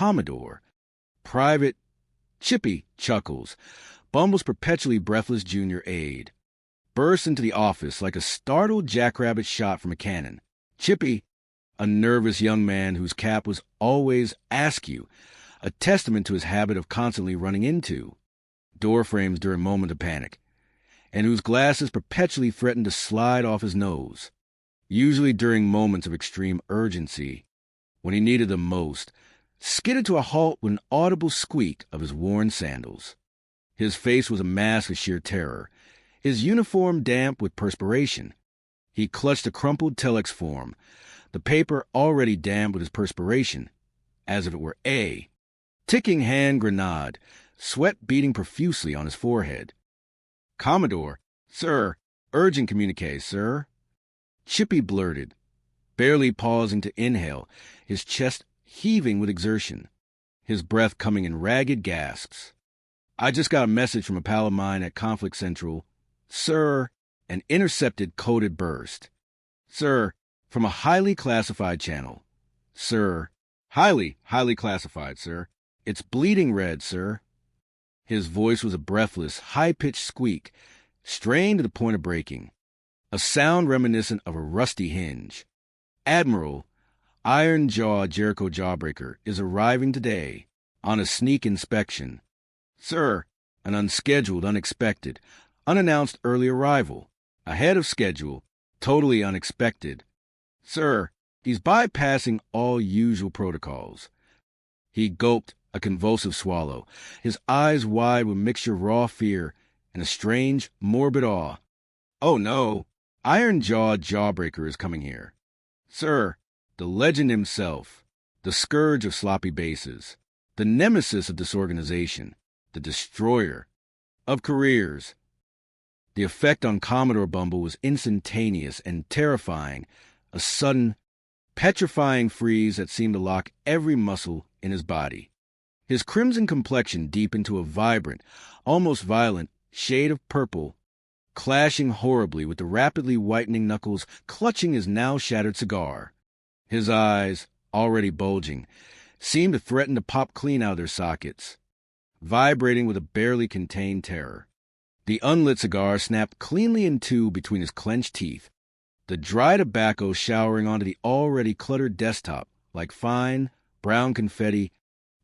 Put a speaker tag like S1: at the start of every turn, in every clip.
S1: Commodore. Private Chippy Chuckles, Bumble's perpetually breathless junior aide, burst into the office like a startled jackrabbit shot from a cannon. Chippy, a nervous young man whose cap was always askew, a testament to his habit of constantly running into door frames during moments of panic, and whose glasses perpetually threatened to slide off his nose, usually during moments of extreme urgency, when he needed them most, skidded to a halt with an audible squeak of his worn sandals. His face was a mask of sheer terror, his uniform damp with perspiration. He clutched a crumpled telex form, the paper already damp with his perspiration, as if it were a ticking hand grenade, sweat beading profusely on his forehead. "Commodore, sir, urgent communique, sir," Chippy blurted, barely pausing to inhale, his chest heaving with exertion, his breath coming in ragged gasps. "I just got a message from a pal of mine at Conflict Central. Sir," an intercepted coded burst. "Sir, from a highly classified channel. Sir, highly classified, sir. It's bleeding red, sir." His voice was a breathless, high-pitched squeak, strained to the point of breaking, a sound reminiscent of a rusty hinge. "Admiral, Iron Jaw Jericho Jawbreaker is arriving today on a sneak inspection. Sir, an unscheduled, unexpected, unannounced early arrival, ahead of schedule, totally unexpected. Sir, he's bypassing all usual protocols." He gulped a convulsive swallow, his eyes wide with a mixture of raw fear and a strange, morbid awe. "Oh no, Iron Jaw Jawbreaker is coming here. Sir, the legend himself, the scourge of sloppy bases, the nemesis of disorganization, the destroyer of careers." The effect on Commodore Bumble was instantaneous and terrifying, a sudden, petrifying freeze that seemed to lock every muscle in his body. His crimson complexion deepened to a vibrant, almost violent, shade of purple, clashing horribly with the rapidly whitening knuckles clutching his now shattered cigar. His eyes, already bulging, seemed to threaten to pop clean out of their sockets, vibrating with a barely contained terror. The unlit cigar snapped cleanly in two between his clenched teeth, the dry tobacco showering onto the already cluttered desktop like fine, brown confetti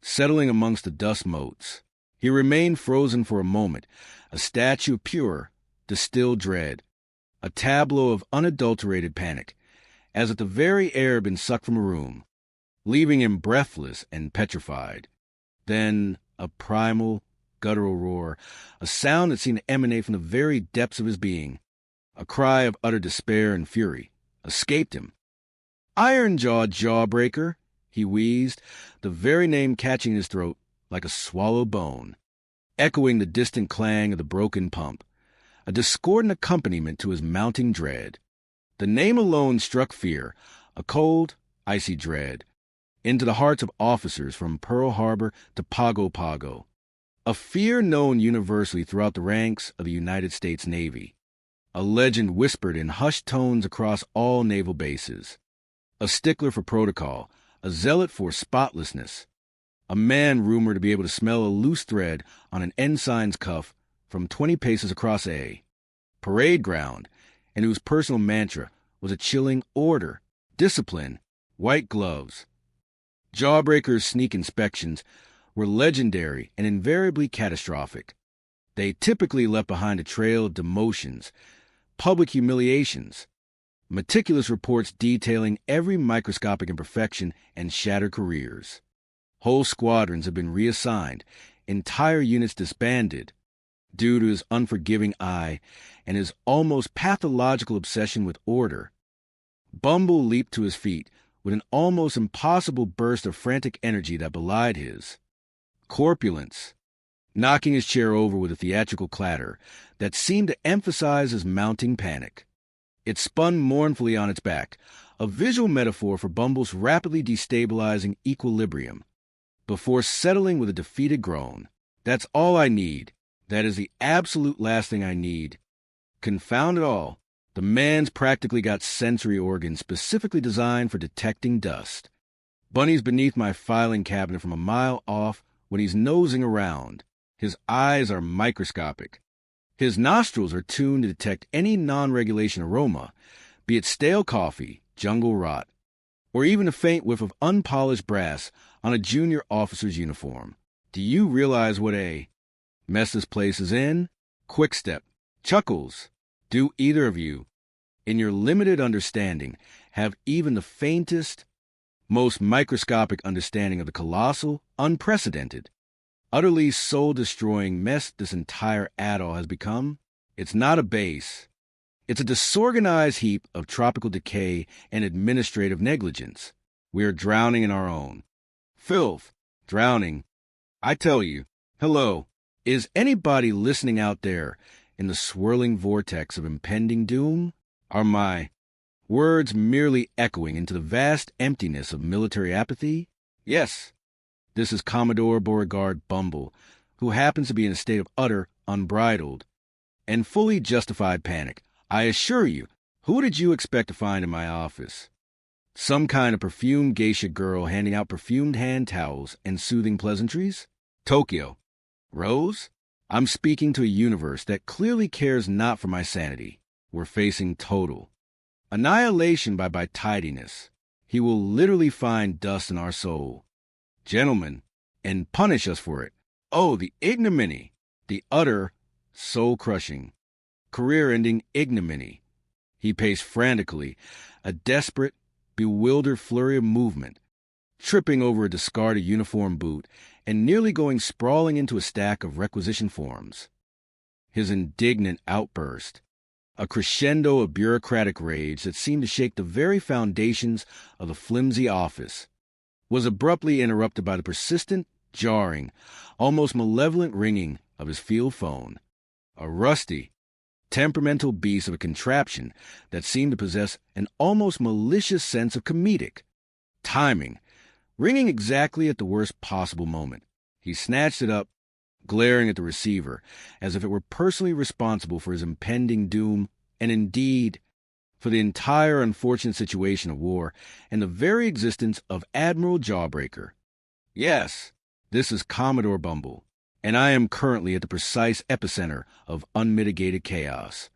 S1: settling amongst the dust motes. He remained frozen for a moment, a statue of pure, distilled dread, a tableau of unadulterated panic, as if the very air had been sucked from a room, leaving him breathless and petrified. Then a primal, guttural roar, a sound that seemed to emanate from the very depths of his being, a cry of utter despair and fury, escaped him. "Iron Jaw Jawbreaker," he wheezed, the very name catching in his throat like a swallowed bone, echoing the distant clang of the broken pump, a discordant accompaniment to his mounting dread. The name alone struck fear, a cold, icy dread, into the hearts of officers from Pearl Harbor to Pago Pago, a fear known universally throughout the ranks of the United States Navy, a legend whispered in hushed tones across all naval bases, a stickler for protocol, a zealot for spotlessness, a man rumored to be able to smell a loose thread on an ensign's cuff from 20 paces across a parade ground, and whose personal mantra was a chilling order, discipline, white gloves. Jawbreaker's sneak inspections were legendary and invariably catastrophic. They typically left behind a trail of demotions, public humiliations, meticulous reports detailing every microscopic imperfection and shattered careers. Whole squadrons have been reassigned, entire units disbanded, due to his unforgiving eye and his almost pathological obsession with order. Bumble leaped to his feet with an almost impossible burst of frantic energy that belied his corpulence, knocking his chair over with a theatrical clatter that seemed to emphasize his mounting panic. It spun mournfully on its back, a visual metaphor for Bumble's rapidly destabilizing equilibrium, before settling with a defeated groan. "That's all I need. That is the absolute last thing I need. Confound it all, the man's practically got sensory organs specifically designed for detecting dust." Bunny's beneath my filing cabinet from a mile off when he's nosing around. His eyes are microscopic. His nostrils are tuned to detect any non-regulation aroma, be it stale coffee, jungle rot, or even a faint whiff of unpolished brass on a junior officer's uniform. Do you realize what a mess this place is in? Quick step. Chuckles. Do either of you, in your limited understanding, have even the faintest, most microscopic understanding of the colossal, unprecedented, utterly soul-destroying mess this entire atoll has become? It's not a base. It's a disorganized heap of tropical decay and administrative negligence. We are drowning in our own filth. Drowning. I tell you, hello, is anybody listening out there in the swirling vortex of impending doom? Are my words merely echoing into the vast emptiness of military apathy? Yes, this is Commodore Beauregard Bumble, who happens to be in a state of utter, unbridled, and fully justified panic. I assure you, who did you expect to find in my office? Some kind of perfumed geisha girl handing out perfumed hand towels and soothing pleasantries? Tokyo. Rose? I'm speaking to a universe that clearly cares not for my sanity. We're facing total annihilation by tidiness. He will literally find dust in our soul. Gentlemen, and punish us for it. Oh, the ignominy, the utter, soul-crushing, career-ending ignominy. He paced frantically, a desperate, bewildered flurry of movement, tripping over a discarded uniform boot and nearly going sprawling into a stack of requisition forms. His indignant outburst, a crescendo of bureaucratic rage that seemed to shake the very foundations of the flimsy office, was abruptly interrupted by the persistent, jarring, almost malevolent ringing of his field phone. A rusty, temperamental beast of a contraption that seemed to possess an almost malicious sense of comedic timing, ringing exactly at the worst possible moment. He snatched it up, glaring at the receiver, as if it were personally responsible for his impending doom, and indeed, for the entire unfortunate situation of war and the very existence of Admiral Jawbreaker. Yes, this is Commodore Bumble, and I am currently at the precise epicenter of unmitigated chaos.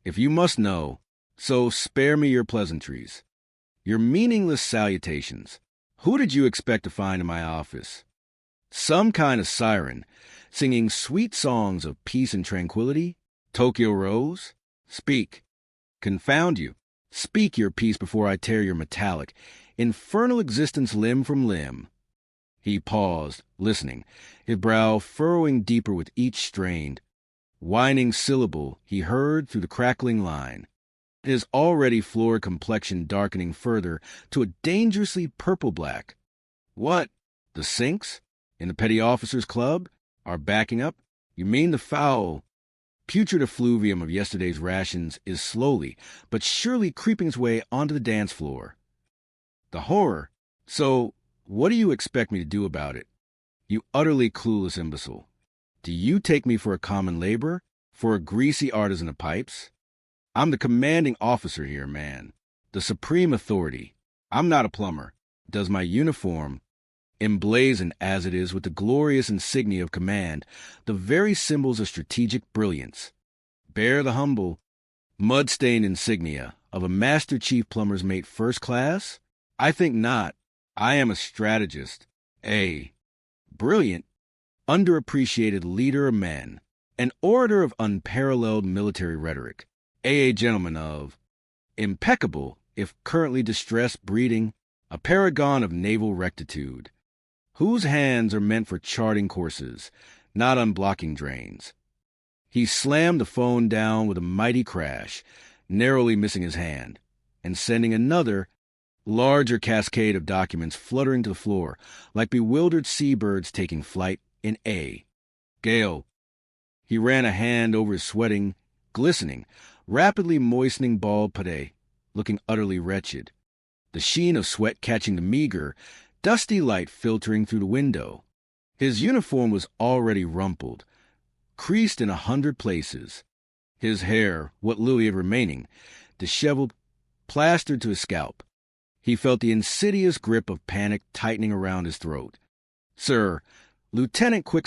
S1: If you must know, so spare me your pleasantries, your meaningless salutations. Who did you expect to find in my office? Some kind of siren, singing sweet songs of peace and tranquility? Tokyo Rose? Speak. Confound you. Speak your piece before I tear your metallic, infernal existence limb from limb. He paused, listening, his brow furrowing deeper with each strained, whining syllable he heard through the crackling line, his already florid complexion darkening further to a dangerously purple-black. What? The Sinks? In the Petty Officers Club? Are backing up? You mean the foul, putrid effluvium of yesterday's rations is slowly but surely creeping its way onto the dance floor. The horror. So, what do you expect me to do about it? You utterly clueless imbecile. Do you take me for a common laborer? For a greasy artisan of pipes? I'm the commanding officer here, man. The supreme authority. I'm not a plumber. Does my uniform, emblazoned as it is with the glorious insignia of command, the very symbols of strategic brilliance, bear the humble, mud-stained insignia of a Master Chief Plumber's Mate First Class? I think not. I am a strategist, a brilliant, underappreciated leader of men, an orator of unparalleled military rhetoric, a gentleman of impeccable, if currently distressed, breeding, a paragon of naval rectitude, whose hands are meant for charting courses, not unblocking drains. He slammed the phone down with a mighty crash, narrowly missing his hand, and sending another, larger cascade of documents fluttering to the floor like bewildered seabirds taking flight in a gale. He ran a hand over his sweating, glistening, rapidly moistening bald pate, looking utterly wretched, the sheen of sweat catching the meager, dusty light filtering through the window. His uniform was already rumpled, creased in 100 places. His hair, what little he had remaining, disheveled, plastered to his scalp. He felt the insidious grip of panic tightening around his throat. "Sir, Lieutenant Quick